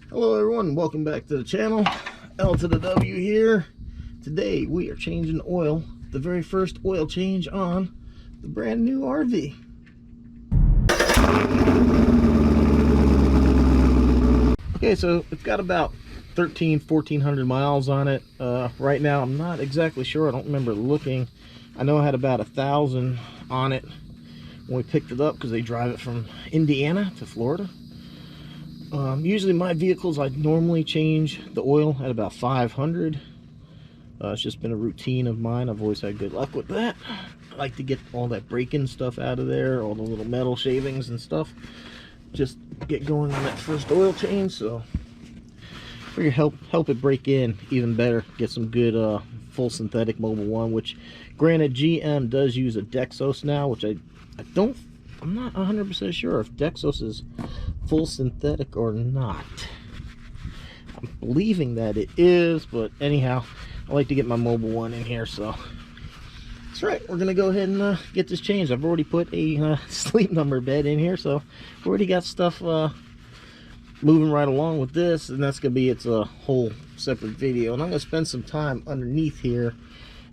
Hello everyone, welcome back to the channel. L to the W here. Today we are changing oil, the very first oil change on the brand new RV. Okay, so it's got about 1400 miles on it. Right now I'm not exactly sure, I don't remember looking. I know I had about 1,000 on it when we picked it up because they drive it from Indiana to Florida. Usually my vehicles, I normally change the oil at about 500. It's just been a routine of mine. I've always had good luck with that. I like to get all that break-in stuff out of there, all the little metal shavings and stuff. Just get going on that first oil change, so figure help it break in even better. Get some good full synthetic Mobil 1, which granted GM does use a Dexos now, which I'm not 100% sure if Dexos is full synthetic or not. I'm believing that it is, but anyhow, I like to get my Mobil 1 in here, so that's right. We're gonna go ahead and get this changed. I've already put a sleep number bed in here, so I've already got stuff moving right along with this, and that's gonna be its whole separate video. And I'm gonna spend some time underneath here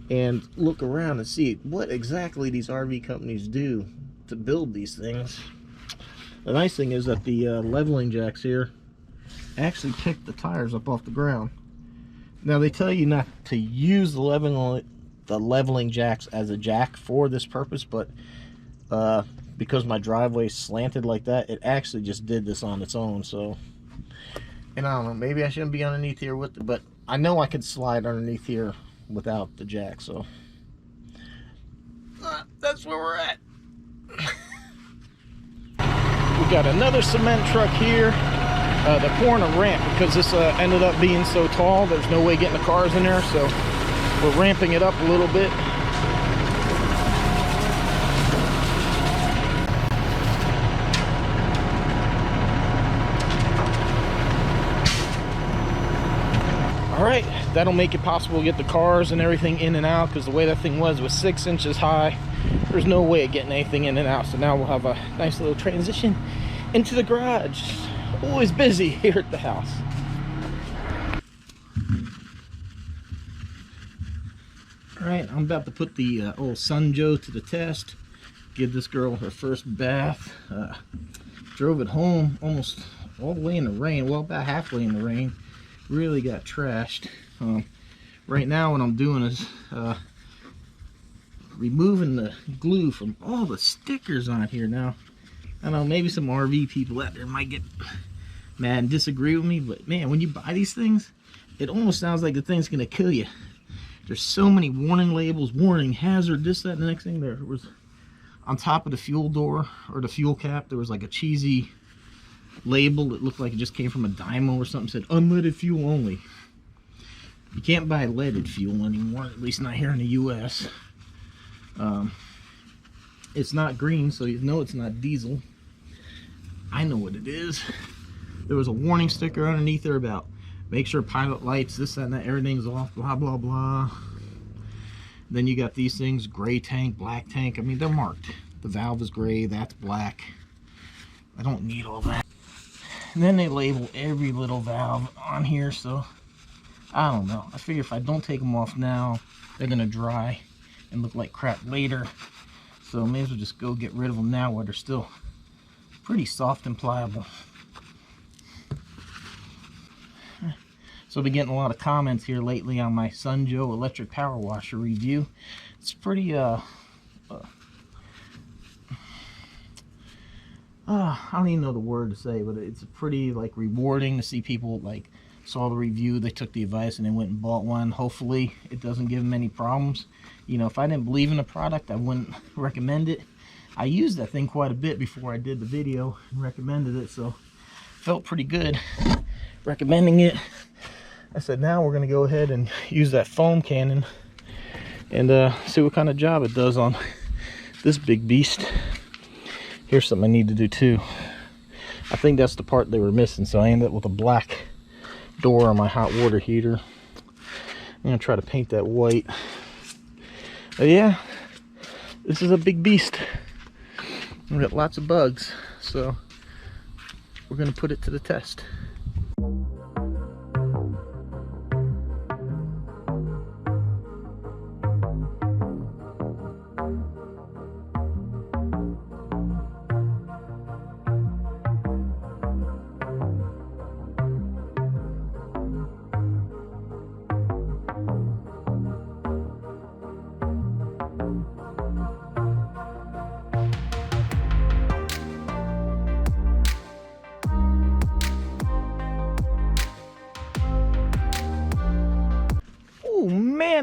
and look around and see what exactly these RV companies do to build these things. The nice thing is that the leveling jacks here actually pick the tires up off the ground. Now they tell you not to use the leveling jacks as a jack for this purpose, but because my driveway is slanted like that, it actually just did this on its own. So, and I don't know, maybe I shouldn't be underneath here with it, but I know I could slide underneath here without the jack, so that's where we're at. We got another cement truck here. They're pouring a ramp because this ended up being so tall. There's no way getting the cars in there, so we're ramping it up a little bit. All right, that'll make it possible to get the cars and everything in and out, because the way that thing was 6 inches high, there's no way of getting anything in and out. So now we'll have a nice little transition into the garage. Always busy here at the house. All right, I'm about to put the old Sun Joe to the test. Give this girl her first bath. Drove it home almost all the way in the rain, well, about halfway in the rain. Really got trashed. Right now what I'm doing is removing the glue from all the stickers on here. Now I know maybe some RV people out there might get mad and disagree with me, but man, when you buy these things, it almost sounds like the thing's gonna kill you. There's so many warning labels, warning, hazard, this, that, and the next thing. There was on top of the fuel door or the fuel cap, there was like a cheesy label that looked like it just came from a Dymo or something, said unleaded fuel only. You can't buy leaded fuel anymore, at least not here in the US. It's not green, so you know it's not diesel. I know what it is. There was a warning sticker underneath there about make sure pilot lights, this, that, and that, everything's off, blah, blah, blah. Then you got these things, gray tank, black tank. I mean, they're marked. The valve is gray, that's black. I don't need all that. And then they label every little valve on here, so I don't know. I figure if I don't take them off now, they're gonna dry and look like crap later. So may as well just go get rid of them now while they're still pretty soft and pliable. So I've been getting a lot of comments here lately on my Sun Joe electric power washer review. It's pretty I don't even know the word to say, but it's pretty like rewarding to see people like saw the review, they took the advice and they went and bought one. Hopefully it doesn't give them any problems. You know, if I didn't believe in the product, I wouldn't recommend it. I used that thing quite a bit before I did the video and recommended it, so felt pretty good recommending it. I said now we're gonna go ahead and use that foam cannon and see what kind of job it does on this big beast. Here's something I need to do too. I think that's the part they were missing, so I ended up with a black door on my hot water heater. I'm gonna try to paint that white. But yeah, this is a big beast. We've got lots of bugs, so we're gonna put it to the test.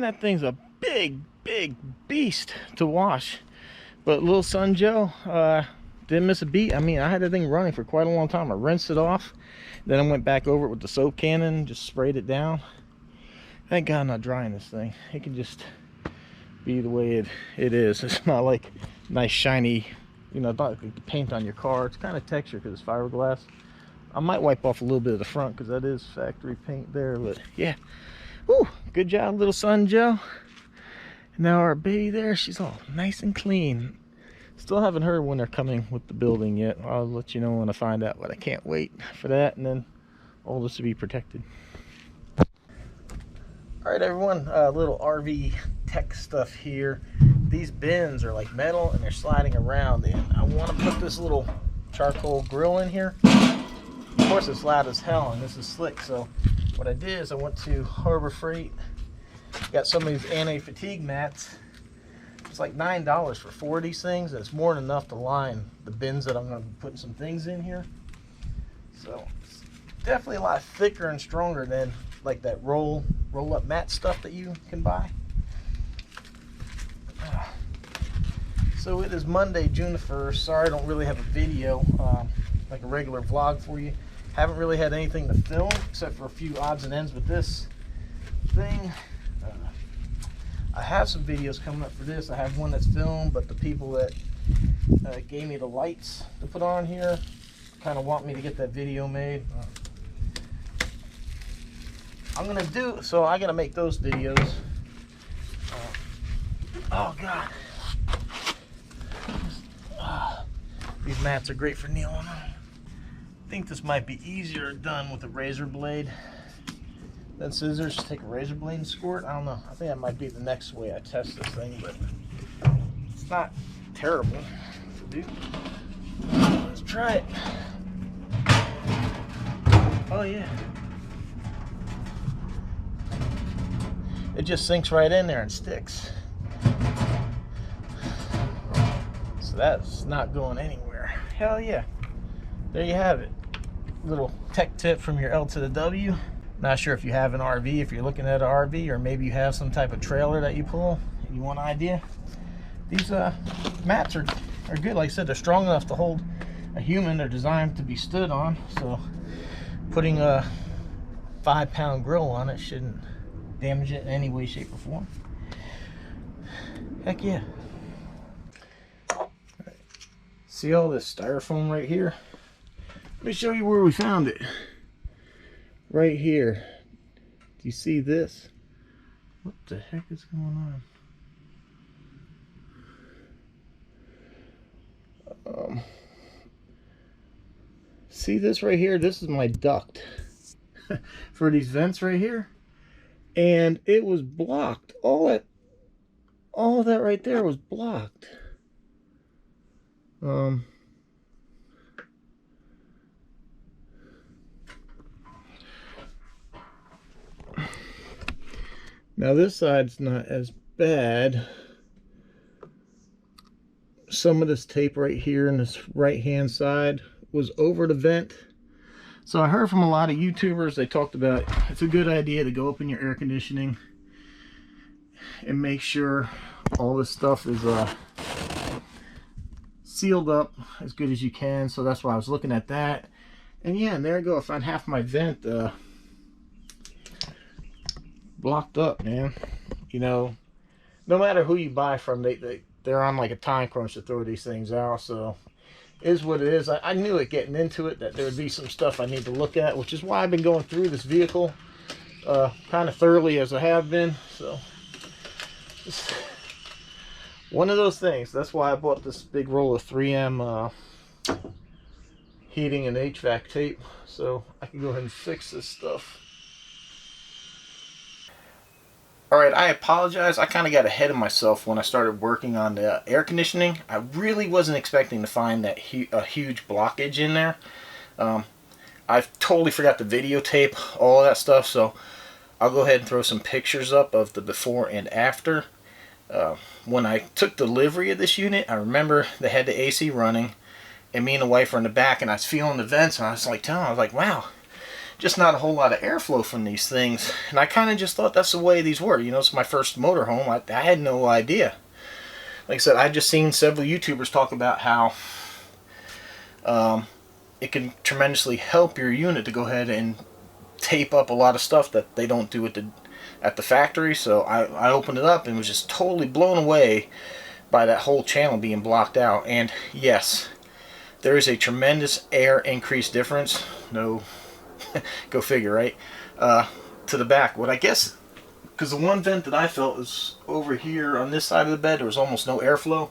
man, that thing's a big beast to wash. But little Sun Joe, didn't miss a beat. I mean, I had that thing running for quite a long time. I rinsed it off, then I went back over it with the soap cannon, just sprayed it down. Thank God I'm not drying this thing. It can just be the way it is. It's not like nice shiny, you know, not like paint on your car. It's kind of texture because it's fiberglass. I might wipe off a little bit of the front because that is factory paint there. But yeah, whoo, good job, little Sun Joe. Now our baby there, she's all nice and clean. Still haven't heard when they're coming with the building yet. I'll let you know when I find out, but I can't wait for that, and then all this to be protected. All right, everyone, little RV tech stuff here. These bins are like metal and they're sliding around, and I want to put this little charcoal grill in here. Of course, it's loud as hell and this is slick, so what I did is I went to Harbor Freight, got some of these anti-fatigue mats. It's like $9 for 4 of these things, and it's more than enough to line the bins that I'm going to be putting some things in here. So it's definitely a lot thicker and stronger than like that roll up mat stuff that you can buy. So it is Monday, June the 1st. Sorry I don't really have a video, like a regular vlog for you. Haven't really had anything to film except for a few odds and ends with this thing. I have some videos coming up for this. I have one that's filmed, but the people that gave me the lights to put on here kind of want me to get that video made. I'm gonna do so. I gotta make those videos. Oh God, these mats are great for kneeling on. I think this might be easier done with a razor blade than scissors. Take a razor blade and squirt. I don't know. I think that might be the next way I test this thing, but it's not terrible to do. Let's try it. Oh yeah. It just sinks right in there and sticks. So that's not going anywhere. Hell yeah. There you have it. Little tech tip from your L to the W. Not sure if you have an RV, if you're looking at an RV, or maybe you have some type of trailer that you pull and you want an idea. These mats are good. Like I said, they're strong enough to hold a human. They're designed to be stood on. So putting a 5-pound grill on it shouldn't damage it in any way, shape, or form. Heck yeah. Right. See all this styrofoam right here? Let me show you where we found it. Right here. Do you see this? What the heck is going on? See this right here? This is my duct for these vents right here. And it was blocked. All of that right there was blocked. Now this side's not as bad. Some of this tape right here in this right hand side was over the vent. So I heard from a lot of YouTubers, they talked about it's a good idea to go up in your air conditioning and make sure all this stuff is sealed up as good as you can. So that's why I was looking at that. And yeah, and there I go. I found half my vent blocked up, man. You know, no matter who you buy from, they're on like a time crunch to throw these things out. So is what it is. I knew it getting into it that there would be some stuff I need to look at, which is why I've been going through this vehicle kind of thoroughly as I have been. So it's one of those things. That's why I bought this big roll of 3M heating and HVAC tape, so I can go ahead and fix this stuff. Alright, I apologize. I kind of got ahead of myself when I started working on the air conditioning. I really wasn't expecting to find that a huge blockage in there. I totally forgot to videotape all of that stuff, so I'll go ahead and throw some pictures up of the before and after. When I took delivery of this unit, I remember they had the AC running, and me and the wife were in the back, and I was feeling the vents, and I was like, wow, just not a whole lot of airflow from these things. And I kind of just thought that's the way these were. You know, it's my first motorhome. I had no idea. Like I said, I just seen several YouTubers talk about how it can tremendously help your unit to go ahead and tape up a lot of stuff that they don't do at the factory. So I opened it up and was just totally blown away by that whole channel being blocked out. And yes, there is a tremendous air increase difference. No, go figure, right? To the back. What I guess, because the one vent that I felt was over here on this side of the bed, there was almost no airflow,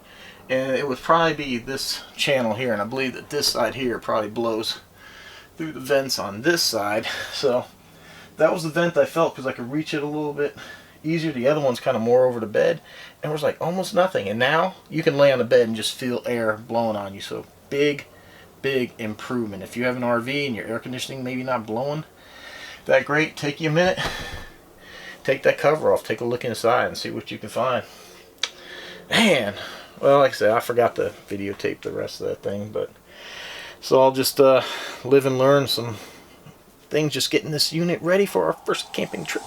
and it would probably be this channel here, and I believe that this side here probably blows through the vents on this side. So that was the vent I felt, because I could reach it a little bit easier. The other one's kind of more over the bed, and it was like almost nothing. And now you can lay on the bed and just feel air blowing on you. So big improvement. If you have an RV and your air conditioning maybe not blowing that great, take you a minute, take that cover off, take a look inside and see what you can find. Man, well, like I said, I forgot to videotape the rest of that thing, but so I'll just live and learn some things, just getting this unit ready for our first camping trip.